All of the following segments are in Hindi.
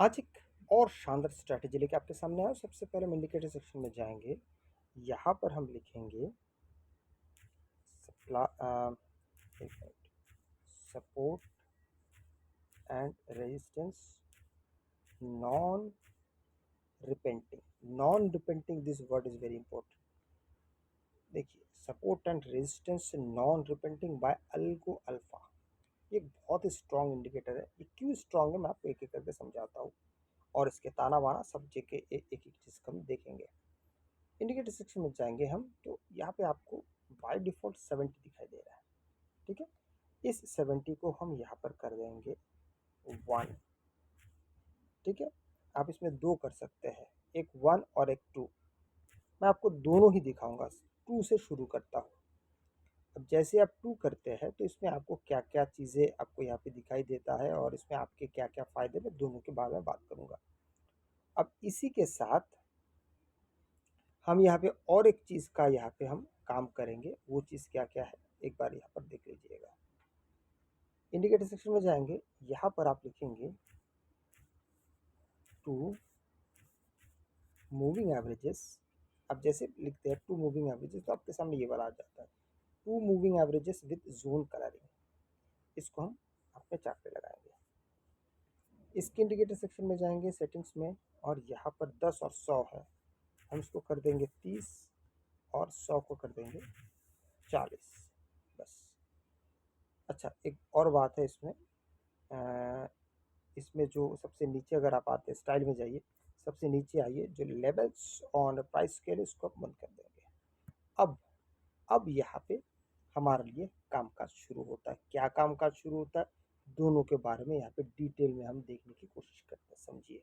आज एक और शानदार स्ट्रैटेजी लेके आपके सामने आया। सबसे पहले हम इंडिकेटर सेक्शन में जाएंगे। यहाँ पर हम लिखेंगे support and resistance non repainting this word is very important. देखिए, support and resistance non repainting by Algo Alpha. ये एक बहुत ही स्ट्रॉन्ग इंडिकेटर है। ये क्यों स्ट्रॉन्ग है मैं आपको एक एक करके समझाता हूँ, और इसके ताना बाना सब जगह एक एक चीज़ का हम देखेंगे। इंडिकेटर सेक्शन में जाएंगे हम, तो यहाँ पे आपको बाय डिफॉल्ट 70 दिखाई दे रहा है। ठीक है, इस 70 को हम यहाँ पर कर देंगे 1। ठीक है, आप इसमें दो कर सकते हैं, एक 1 और एक 2। मैं आपको दोनों ही दिखाऊंगा। 2 से शुरू करता हूँ। अब जैसे आप 2 करते हैं तो इसमें आपको क्या क्या चीज़ें आपको यहाँ पे दिखाई देता है, और इसमें आपके क्या क्या फ़ायदे, मैं दोनों के बारे में बात करूँगा। अब इसी के साथ हम यहाँ पे और एक चीज़ का यहाँ पे हम काम करेंगे। वो चीज़ क्या क्या है एक बार यहाँ पर देख लीजिएगा। इंडिकेटर सेक्शन में जाएंगे, यहाँ पर आप लिखेंगे टू मूविंग एवरेजेस। अब जैसे लिखते हैं टू मूविंग एवरेजेस, तो आपके सामने ये वाला आ जाता है, two moving averages with zone colouring. इसको हम अपने चार्ट पे लगाएंगे। इसके इंडिकेटर सेक्शन में जाएंगे सेटिंग्स में, और यहाँ पर 10 और 100 है। हम इसको कर देंगे 30 और 100 को कर देंगे 40। बस। अच्छा, एक और बात है इसमें। इसमें जो सबसे नीचे अगर आप आते हैं, स्टाइल में जाइए, सबसे नीचे आइए, जो लेवल्स ऑन प्राइस स्केल, इसको आप बंद कर देंगे। अब अब यहाँ पे हमारे लिए कामकाज शुरू होता है। क्या कामकाज शुरू होता है, दोनों के बारे में यहाँ पे डिटेल में हम देखने की कोशिश करते हैं। समझिए,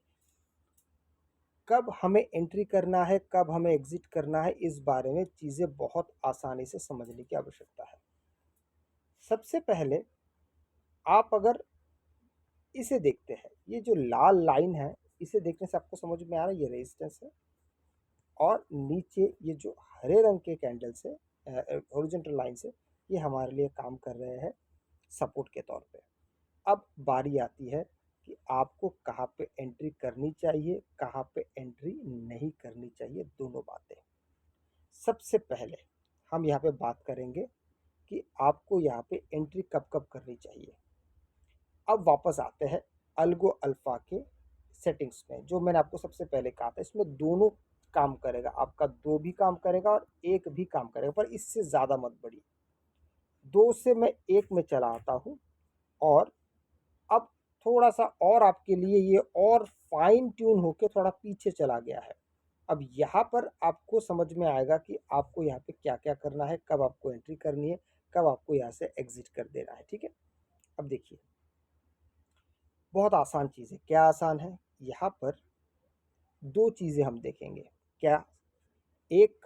कब हमें एंट्री करना है, कब हमें एग्जिट करना है, इस बारे में चीज़ें बहुत आसानी से समझने की आवश्यकता है। सबसे पहले आप अगर इसे देखते हैं, ये जो लाल लाइन है, इसे देखने से आपको समझ में आ रहा है ये रेजिस्टेंस है, और नीचे ये जो हरे रंग के कैंडल से हॉरिजॉन्टल लाइन से, ये हमारे लिए काम कर रहे हैं सपोर्ट के तौर पे। अब बारी आती है कि आपको कहाँ पे एंट्री करनी चाहिए, कहाँ पे एंट्री नहीं करनी चाहिए, दोनों बातें। सबसे पहले हम यहाँ पे बात करेंगे कि आपको यहाँ पे एंट्री कब कब करनी चाहिए। अब वापस आते हैं अल्गो अल्फा के सेटिंग्स में। जो मैंने आपको सबसे पहले कहा था, इसमें दोनों काम करेगा, आपका दो भी काम करेगा और एक भी काम करेगा, पर इससे ज़्यादा मत बढ़िए। दो से मैं एक में चला आता हूँ, और अब थोड़ा सा और आपके लिए ये और फाइन ट्यून होके थोड़ा पीछे चला गया है। अब यहाँ पर आपको समझ में आएगा कि आपको यहाँ पे क्या क्या करना है, कब आपको एंट्री करनी है, कब आपको यहाँ से एग्जिट कर देना है। ठीक है, अब देखिए, बहुत आसान चीज़ है। क्या आसान है, यहाँ पर दो चीज़ें हम देखेंगे। क्या, एक,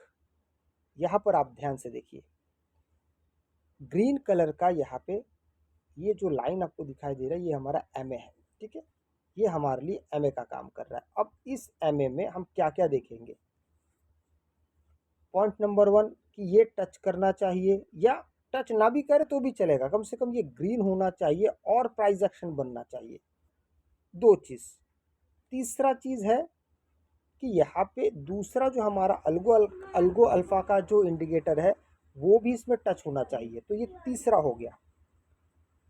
यहाँ पर आप ध्यान से देखिए, ग्रीन कलर का यहाँ पे ये जो लाइन आपको दिखाई दे रहा है, ये हमारा एमए है। ठीक है, ये हमारे लिए एमए का काम कर रहा है। अब इस एमए में हम क्या क्या देखेंगे। पॉइंट नंबर 1 कि ये टच करना चाहिए, या टच ना भी करे तो भी चलेगा, कम से कम ये ग्रीन होना चाहिए और प्राइस एक्शन बनना चाहिए। दो चीज़। तीसरा चीज़ है कि यहाँ पे दूसरा जो हमारा अल्गो अल्फा का जो इंडिकेटर है, वो भी इसमें टच होना चाहिए। तो ये तीसरा हो गया।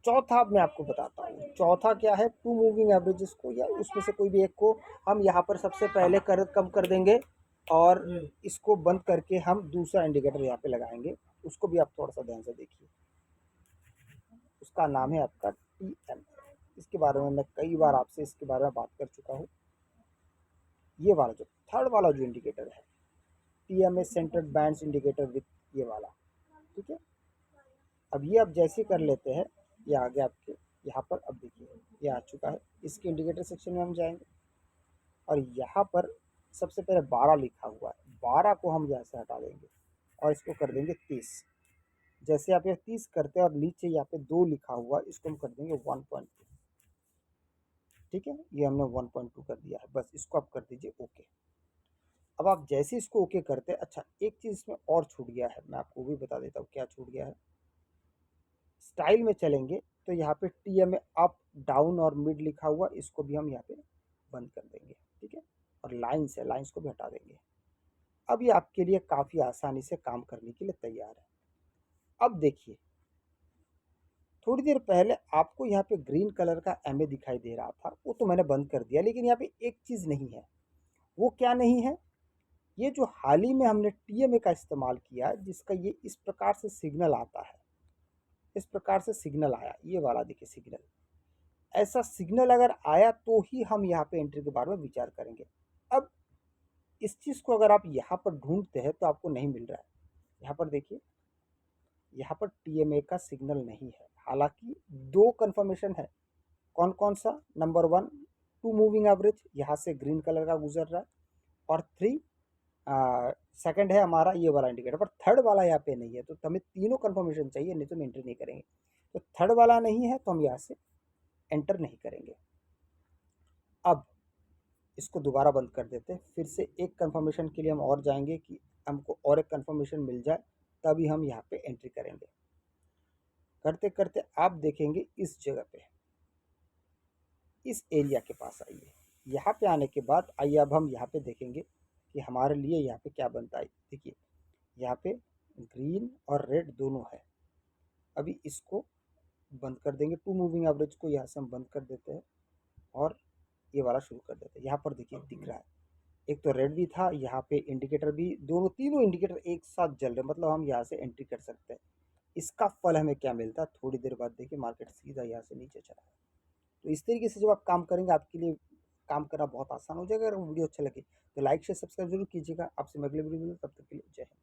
चौथा अब मैं आपको बताता हूँ, चौथा क्या है, टू मूविंग एवरेजेस को या उसमें से कोई भी एक को हम यहाँ पर सबसे पहले कम कर देंगे, और इसको बंद करके हम दूसरा इंडिकेटर यहाँ पे लगाएंगे। उसको भी आप थोड़ा सा ध्यान से देखिए। उसका नाम है आपका TM। इसके बारे में मैं कई बार आपसे इसके बारे में बात कर चुका हूँ। ये वाला जो थर्ड वाला जो इंडिकेटर है, TMA centred bands indicator with ये वाला। ठीक है, अब ये आप जैसे कर लेते हैं, ये आ गया आपके यहाँ पर। अब देखिए, ये आ चुका है। इसके इंडिकेटर सेक्शन में हम जाएंगे, और यहाँ पर सबसे पहले 12 लिखा हुआ है, 12 को हम यहाँ से हटा देंगे और इसको कर देंगे 30। जैसे आप ये 30 करते हैं, और नीचे यहाँ पे 2 लिखा हुआ है, इसको हम कर देंगे 1.2। ठीक है, ये हमने 1.2 कर दिया है। बस इसको आप कर दीजिए ओके। अब आप जैसे इसको ओके करते हैं, अच्छा एक चीज़ इसमें और छूट गया है, मैं आपको भी बता देता हूँ क्या छूट गया है। स्टाइल में चलेंगे तो यहाँ पे TMA अप, डाउन और मिड लिखा हुआ, इसको भी हम यहाँ पे बंद कर देंगे, ठीक है। और लाइन्स है, लाइन्स को भी हटा देंगे। अब ये आपके लिए काफ़ी आसानी से काम करने के लिए तैयार है। अब देखिए, थोड़ी देर पहले आपको यहाँ पे ग्रीन कलर का एमए दिखाई दे रहा था, वो तो मैंने बंद कर दिया, लेकिन यहाँ पे एक चीज़ नहीं है। वो क्या नहीं है? ये जो हाल ही में हमने टीएमए का इस्तेमाल किया है, जिसका ये इस प्रकार से सिग्नल आता है, इस प्रकार से सिग्नल आया, ये वाला देखिए सिग्नल। ऐसा सिग्नल अगर आया तो ही हम यहाँ पे एंट्री के बारे में विचार करेंगे। अब इस चीज़ को अगर आप यहाँ पर ढूंढते हैं तो आपको नहीं मिल रहा है। यहाँ पर देखिए, यहाँ पर टीएमए का सिग्नल नहीं है। हालांकि दो कन्फर्मेशन है। कौन कौन सा? Number one, two moving average यहाँ से ग्रीन कलर का गुजर रहा है, और थ्री सेकंड है हमारा ये वाला इंडिकेटर, पर थर्ड वाला यहाँ पे नहीं है। तो हमें तीनों कन्फर्मेशन चाहिए, नहीं तो हम एंट्री नहीं करेंगे। तो थर्ड वाला नहीं है तो हम यहाँ से एंटर नहीं करेंगे। अब इसको दोबारा बंद कर देते हैं। फिर से एक कंफर्मेशन के लिए हम और जाएंगे कि हमको और एक कंफर्मेशन मिल जाए, तभी हम यहाँ पे एंट्री करेंगे। करते करते आप देखेंगे इस जगह पे, इस एरिया के पास आइए। यहाँ पे आने के बाद आइए अब हम यहाँ पे देखेंगे कि हमारे लिए यहाँ पे क्या बनता है। देखिए, यहाँ पे ग्रीन और रेड दोनों है। अभी इसको बंद कर देंगे। टू मूविंग एवरेज को यहाँ से हम बंद कर देते हैं और ये वाला शुरू कर देते हैं। यहाँ पर देखिए दिख रहा है, एक तो रेड भी था, यहाँ पे इंडिकेटर भी, दोनों तीनों इंडिकेटर एक साथ जल रहे हैं, मतलब हम यहाँ से एंट्री कर सकते हैं। इसका फल हमें क्या मिलता है? थोड़ी देर बाद देखिए मार्केट सीधा यहाँ से नीचे चला है। तो इस तरीके से जब आप काम करेंगे, आपके लिए काम करना बहुत आसान हो जाएगा। अगर वीडियो अच्छा लगे तो लाइक शेयर सब्सक्राइब जरूर कीजिएगा। आपसे मैं अगले वीडियो में, तब तक के लिए जय हिंद।